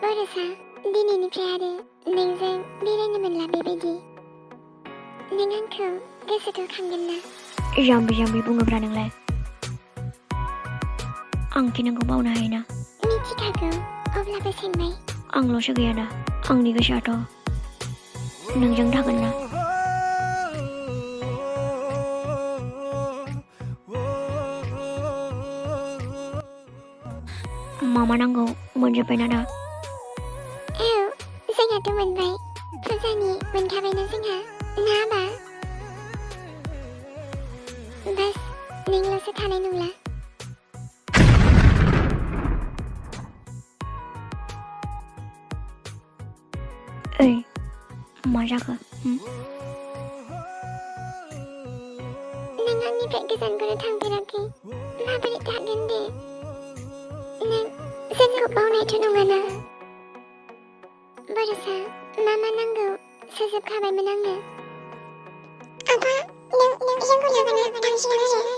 Borosa, दिनैनिफ्राय आरो नोंजों बेरायनो मोनला बेबायदि। नों आंखौ गोसोखौ खांगोन ना? जाम्बि जाम्बि बुङोब्रा नोंलाय। आंखि नोंखौ बावनो हायोना? मिथिखागौ, अब्लाबो सोंबाय। आंल'सो गैया दा, आंनि गोसोआथ' नोंजों थागोन ना? मा नांगौ मोनजोब्बायना दा? औ, जोंहाथ' मोनबाय। फुजानि मोनखाबायना जोंहा, ना बा? बास, नोंल'सो थानाय नंला। ओइ, मा जाखो? नों आंनिफ्राय गोजानखौनो थांफेराखै। माबोरै थागोन दे? नों जोंखौ बावनायथ' नङाना? बर'सा, मा नांगौ सोजोबखाबायमोन आङो। आफा, नों जोंखौ लाबोनो थांसिगोन आरो।